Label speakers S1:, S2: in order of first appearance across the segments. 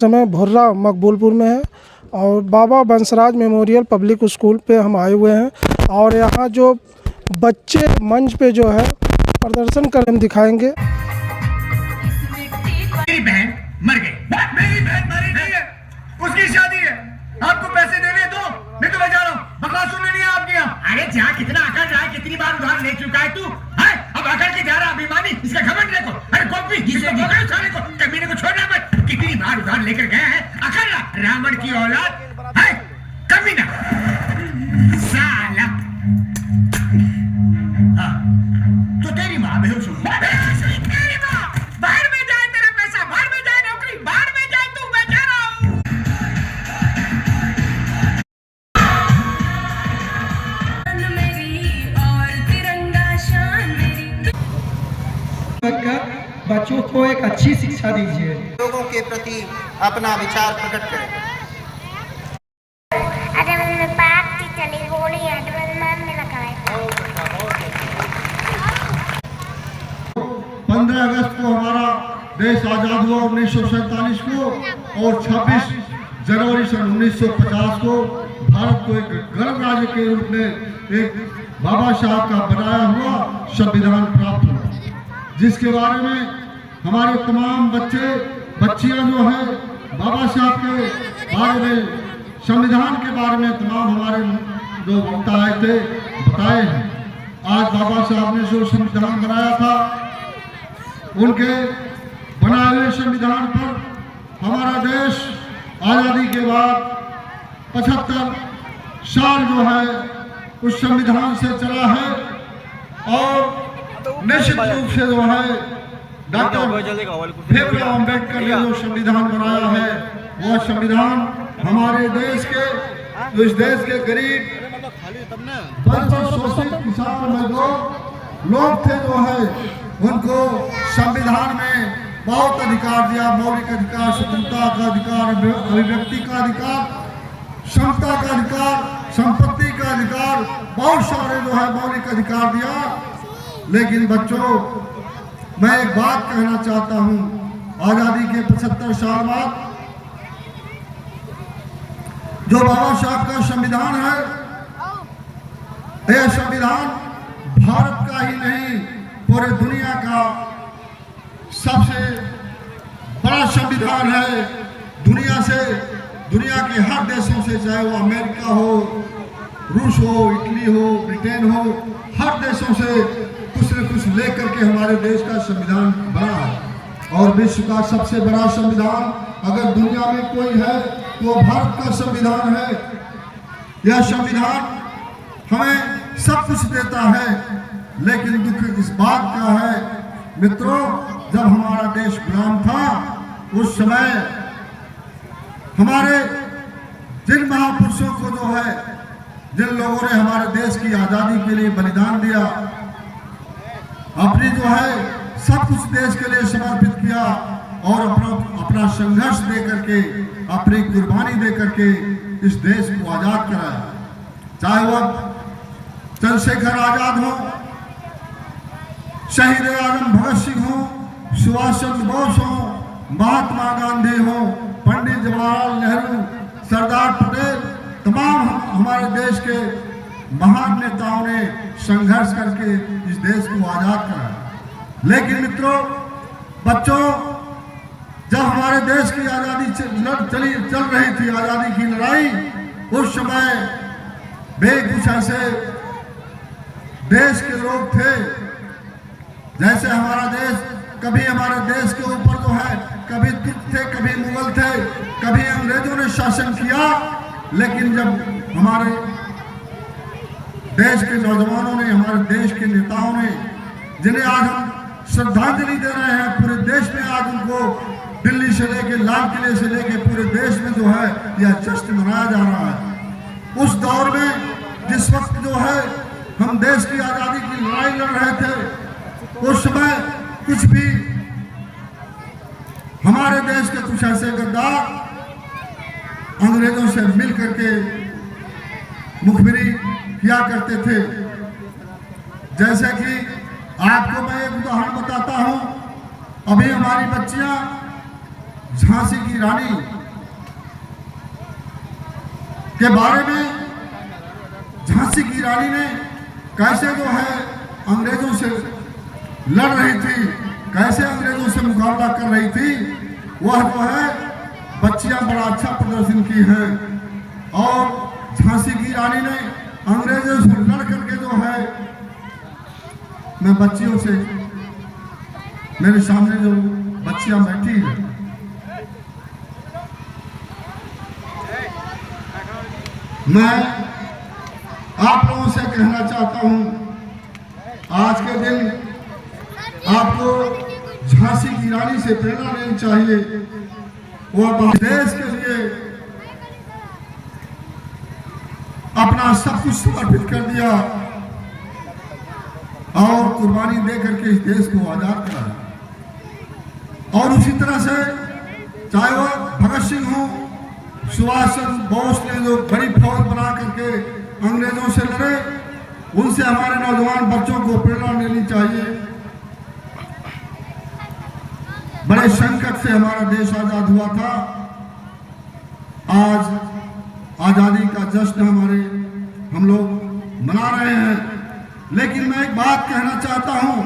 S1: समय भुर्रा मकबूलपुर में है और बाबा बंसराज मेमोरियल पब्लिक स्कूल पे हम आए हुए हैं और यहाँ जो बच्चे मंच पे जो है प्रदर्शन कर हम दिखाएंगे।
S2: मेरी बहन मर गई। मेरी बहन मरी नहीं है, उसकी शादी है। आपको पैसे देने दो, मैं तुम्हें जा रहा हूँ। बकवास सुननी नहीं है आपकी यहाँ। अरे जा, कितना अकड़ रहा है, कितनी बार उधार ले चुका है तू? है अब अकड़ के जा रहा अभिमानी, इसका घमंड देखो। अरे कॉपी जिसे पकड़ो साले को, कमीने को छोड़ना मत। कितनी बार उधार लेकर गया है, अकड़ रहा रावण की औलाद है, कमीना साला। हाँ तो तेरी माँ बेहोश हो गई। तेरी माँ बाहर में जाए, तेरा पैसा बाहर में जाए, नौकरी बाहर में जाए, तू मैं जा रहा हूँ।
S3: बच्चों को एक अच्छी शिक्षा दीजिए।
S4: लोगों के प्रति अपना विचार प्रकट करें।
S5: 15 अगस्त को हमारा देश आजाद हुआ 1947 को, और 26 जनवरी सन 1950 को भारत को एक गणराज्य के रूप में एक बाबा साहब का बनाया हुआ संविधान प्राप्त हुआ, जिसके बारे में हमारे तमाम बच्चे बच्चियां जो है बाबा साहब के बारे में, संविधान के बारे में तमाम हमारे जो वक्ता आए थे बताए हैं। आज बाबा साहब ने जो संविधान बनाया था, उनके बनाए हुए संविधान पर हमारा देश आज़ादी के बाद 75 साल जो है उस संविधान से चला है, और निश्चित रूप से जो है डॉक्टर भीमराव अम्बेडकर ने जो संविधान बनाया है, वह संविधान हमारे देश के, इस देश के गरीब शोषित किसान मजदूर लोग थे जो है, उनको संविधान में बहुत अधिकार दिया। मौलिक अधिकार, स्वतंत्रता का अधिकार, अभिव्यक्ति का अधिकार, क्षमता का अधिकार, संपत्ति का अधिकार, बहुत सारे जो है मौलिक अधिकार दिया। लेकिन बच्चों, मैं एक बात कहना चाहता हूं, आजादी के 75 साल बाद जो बाबा साहब का संविधान है, यह संविधान भारत का ही नहीं पूरे दुनिया का सबसे बड़ा संविधान है। दुनिया के हर देशों से, चाहे वो अमेरिका हो, रूस हो, इटली हो, ब्रिटेन हो, हर देशों से कुछ न कुछ लेकर के हमारे देश का संविधान बना है। और विश्व का सबसे बड़ा संविधान अगर दुनिया में कोई है तो भारत का संविधान है। यह संविधान हमें सब कुछ देता है, लेकिन दुख इस बात का है मित्रों, जब हमारा देश गुलाम था, उस समय हमारे जिन महापुरुषों को जो है, जिन लोगों ने हमारे देश की आज़ादी के लिए बलिदान दिया, अपनी जो है सब कुछ देश के लिए समर्पित किया, और अपना संघर्ष दे करके, अपनी कुर्बानी दे करके इस देश को आज़ाद कराया। चाहे वह चंद्रशेखर आजाद हो, शहीद आजम भगत सिंह हो, सुभाष चंद्र बोस हो, महात्मा गांधी हो, पंडित जवाहरलाल नेहरू, सरदार पटेल, तमाम हमारे देश के महान नेताओं ने संघर्ष करके इस देश को आजाद कराया। लेकिन मित्रों, बच्चों, जब हमारे देश की आज़ादी चल रही थी, आज़ादी की लड़ाई, उस समय कुछ ऐसे देश के लोग थे, जैसे हमारा देश, कभी हमारे देश के ऊपर जो है कभी तुर्क थे, कभी मुगल थे, कभी अंग्रेजों ने शासन किया। लेकिन जब हमारे देश के नौजवानों ने, हमारे देश के नेताओं ने, जिन्हें आज हम श्रद्धांजलि दे रहे हैं, पूरे देश में आज उनको दिल्ली से लेके, लाल किले से लेके पूरे देश में जो है यह जश्न मनाया जा रहा है। उस दौर में जिस वक्त जो है हम देश की आज़ादी की लड़ाई लड़ रहे थे, उस समय कुछ भी हमारे देश के कुछ ऐसे गद्दार अंग्रेजों से मिल करके मुखबिरी किया करते थे। जैसे कि आपको मैं एक उदाहरण बताता हूं, अभी हमारी बच्चियां झांसी की रानी के बारे में, झांसी की रानी ने कैसे जो है अंग्रेजों से लड़ रही थी, कैसे अंग्रेजों से मुकाबला कर रही थी, वह जो है बच्चियां बड़ा अच्छा प्रदर्शन की हैं। और झांसी की रानी ने अंग्रेजों से लड़ करके जो है, मैं बच्चियों से, मेरे सामने जो बच्चियां बैठी हैं, मैं आप लोगों से कहना चाहता हूं, आज के दिन आपको झांसी की रानी से प्रेरणा लेनी चाहिए। वह देश के लिए अपना सब कुछ समर्पित कर दिया और कुर्बानी दे करके इस देश को आजाद कराया। और उसी तरह से चाहे वह भगत सिंह हो, सुभाष चंद्र बोस ने जो बड़ी फौज बना करके अंग्रेजों से लड़े, उनसे हमारे नौजवान बच्चों को प्रेरणा लेनी चाहिए। बड़े संकट से हमारा देश आजाद हुआ था। आज आजादी का जश्न हम लोग मना रहे हैं। लेकिन मैं एक बात कहना चाहता हूं,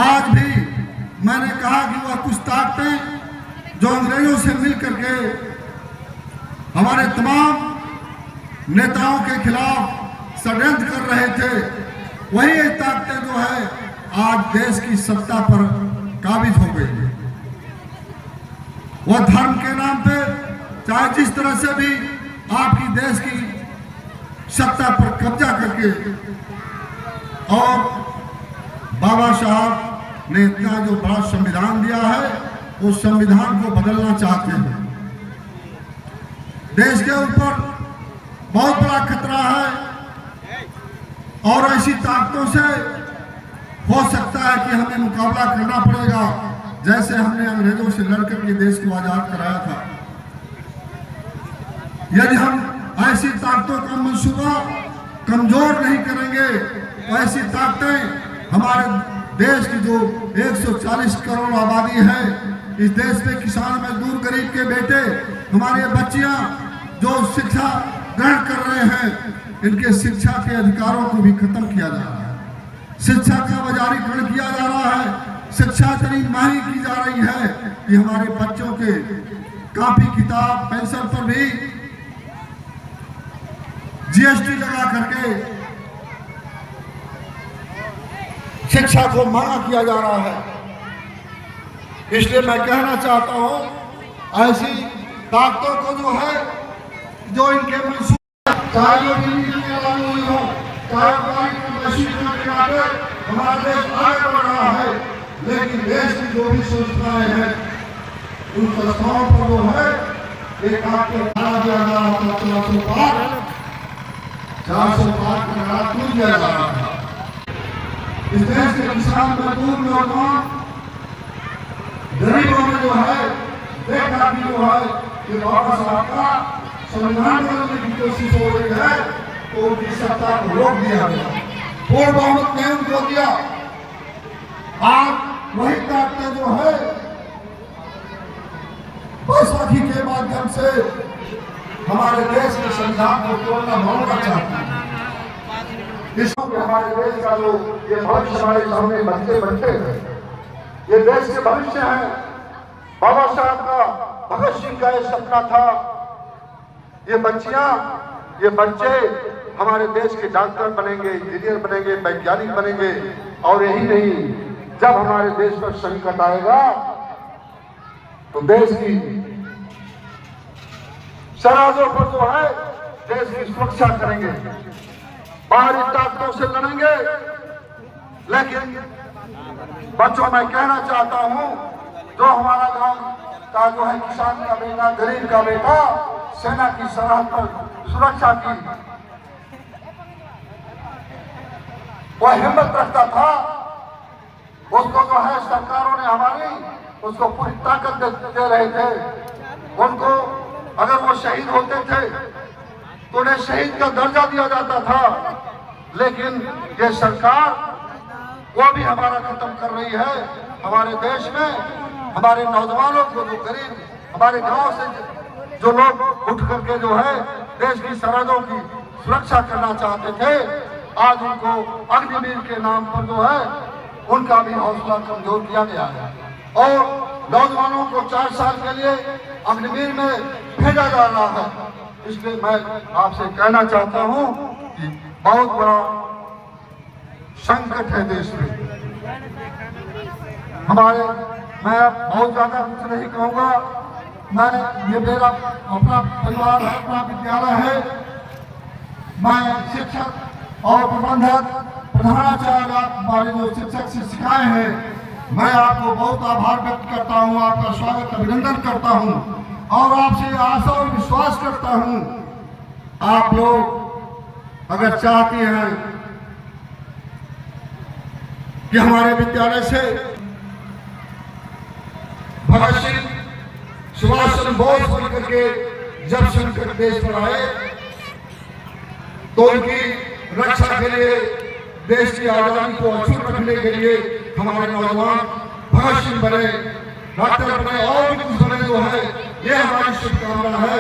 S5: आज भी मैंने कहा कि वह कुछ ताकतें जो अंग्रेजों से मिल करके हमारे तमाम नेताओं के खिलाफ षड्यंत्र कर रहे थे, वही ताकतें जो है आज देश की सत्ता पर काबिज हो गई है। वह धर्म के नाम पे चाहे जिस तरह से भी आपकी देश की सत्ता पर कब्जा करके, और बाबा साहब ने इतना जो बड़ा संविधान दिया है, उस संविधान को बदलना चाहते हैं। देश के ऊपर बहुत बड़ा खतरा है और ऐसी ताकतों से हो सकता है कि हमें मुकाबला करना पड़ेगा, जैसे हमने अंग्रेजों से लड़कर के देश को आजाद कराया था। यदि हम ऐसी ताकतों का मंसूबा कमजोर नहीं करेंगे, तो ऐसी ताकतें हमारे देश की जो 140 करोड़ आबादी है, इस देश में किसान, मजदूर, गरीब के बेटे, हमारे बच्चियां जो शिक्षा ग्रहण कर रहे हैं, इनके शिक्षा के अधिकारों को भी खत्म किया जा रहा है। शिक्षा का बाजारीकरण किया जा रहा है, शिक्षा इतनी महंगी की जा रही है कि हमारे बच्चों के कॉपी, किताब, पेंसिल पर भी जीएसटी लगा करके शिक्षा को महंगा किया जा रहा है। इसलिए मैं कहना चाहता हूं, ऐसी ताकतों को जो है, जो इनके मंसूबे, चाहे वो दिल्ली में लागू हुई हो, चाहे हमारा देश आगे बढ़ रहा है, लेकिन देश की जो भी संस्थाएं हैं, उन संस्थाओं पर जो है एक आपके 400 पार का नारा टूट दिया जा रहा था। इस देश के किसान, मजदूर, नौजवान, गरीबों में जो है देखा भी जो है कि बाबा साहब का संविधान बनाने की कोशिश हो रही है, तो उनकी सत्ता को रोक दिया गया, पूर्ण बहुमत ने उनको दिया। आज वही ताकतें जो है बैसाखी के माध्यम से हमारे देश के संविधान को तोड़ना भंगना चाहती है। हमारे देश का जो ये भविष्य हमारे सामने बच्चे हैं, ये देश के भविष्य हैं। बाबा साहब का, भगत सिंह का ये सपना था, ये बच्चियां, ये बच्चे हमारे देश के डॉक्टर बनेंगे, इंजीनियर बनेंगे, वैज्ञानिक बनेंगे। और यही नहीं, जब हमारे देश पर संकट आएगा तो देश की सरहदों पर जो है देश की सुरक्षा करेंगे, बाहरी ताकतों से लड़ेंगे। लेकिन बच्चों, मैं कहना चाहता हूं, जो हमारा गांव का जो है किसान का बेटा, गरीब का बेटा सेना की सरहद पर सुरक्षा की वह हिम्मत रखता था, उसको जो है सरकारों ने हमारी उसको पूरी ताकत दे रहे थे। उनको अगर वो शहीद होते थे तो उन्हें शहीद का दर्जा दिया जाता था। लेकिन ये सरकार वो भी हमारा खत्म कर रही है। हमारे देश में हमारे नौजवानों को, जो गरीब हमारे गांव से जो लोग उठ करके जो है देश की सरहदों की सुरक्षा करना चाहते थे, आज उनको अग्निवीर के नाम पर जो है उनका भी हौसला कमजोर किया गया है और नौजवानों को 4 साल के लिए अग्निवीर में भेजा जा रहा है। इसलिए मैं आपसे कहना चाहता हूं कि बहुत बड़ा संकट है देश में हमारे। मैं बहुत ज्यादा कुछ नहीं कहूंगा, मैं ये मेरा अपना परिवार है, अपना विद्यालय है। मैं शिक्षक और प्रबंधक प्रधानाचार्य हमारे जो शिक्षक शिक्षिकाएं हैं, मैं आपको बहुत आभार व्यक्त करता हूं, आपका स्वागत अभिनंदन करता हूं और आपसे आशा और विश्वास करता हूं आप लोग अगर चाहते हैं कि हमारे विद्यालय से भगत सिंह, सुभाष चंद्र बोस बनकर के जब संकट देश पर आए तो उनकी रक्षा के लिए, देश की आजादी को अक्षुण्ण रखने के लिए हमारे नौजवान भगत सिंह बने, डॉक्टर बने और भी कुछ बने जो है, ये हमारी शुभकामना है।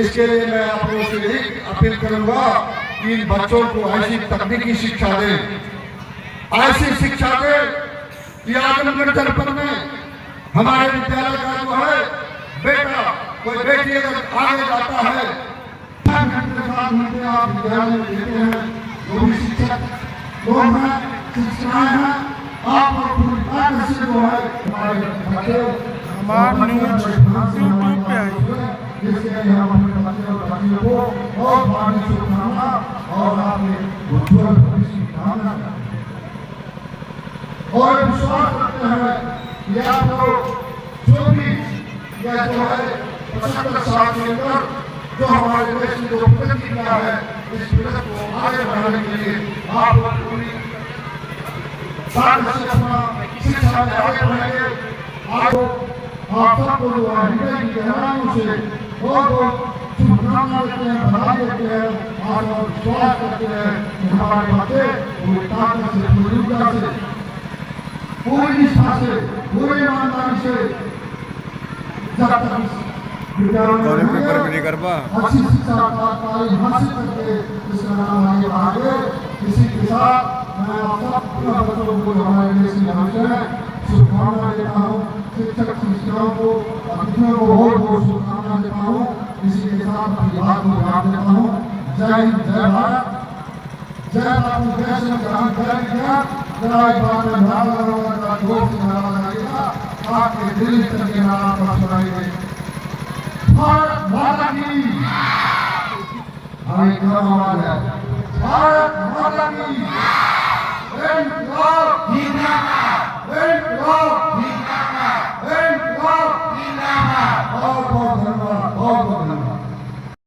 S5: इसके लिए मैं आप लोगों से यही अपील करूंगा कि इन बच्चों को ऐसी तकनीकी शिक्षा दें, ऐसी शिक्षा दें कि आजमगढ़ जनपद में हमारे विद्यालय का जो है बेटा, कोई बेटी अगर आगे जाता है 5 घंटे 7 घंटे आप विद्यालय में देते हैं, जो भी शिक्षक लोग हैं, शिक्षाएं हैं, आप लोग पूरी बात से जो है हमारे बच्चे
S1: हमारे न्यूज यूट्यूब पे आई।
S5: इसके लिए हम अपने बच्चे और बच्चियों को और पानी शुभकामना और आपके उज्ज्वल भविष्य की कामना करते हैं और विश्वास करते हैं कि आप लोग जो भी यह जो है 75 साल के अंदर जो हमारे देश में जो प्रगति किया है, इस प्रगति को आगे बढ़ाने के लिए आप लोग पूरी साथ से अपना शिक्षा में आगे बढ़ेंगे। आप सबको जो है हृदय की गहराइयों से बहुत बहुत शुभकामना देते हैं, बधाई देते हैं और विश्वास करते हैं कि हमारे बच्चे पूरी ताकत से, पूरी ऊर्जा से, पूरी निष्ठा से, पूरी ईमानदारी से जब तक विद्यालय में अच्छी शिक्षा हासिल करके इसका नाम आगे बढ़ाएंगे। इसी के साथ मैं आप सब बच्चों को हमारे देश की भविष्य में शुभकामना देता हूँ, शिक्षक शिक्षिकाओं को, अतिथियों को बहुत बहुत शुभकामना देता हूँ। इसी के साथ अपनी बात को विराम देता हूँ। जय हिंद, जय भारत, जय बापू, जय संविधान, जय विज्ञान। जय बात में नारा लगाएगा, जोर से नारा लगाएगा, आपके दिल तक के नारा पर सुनाएंगे। भारत माता की, हमें क्या आवाज है, भारत माता की।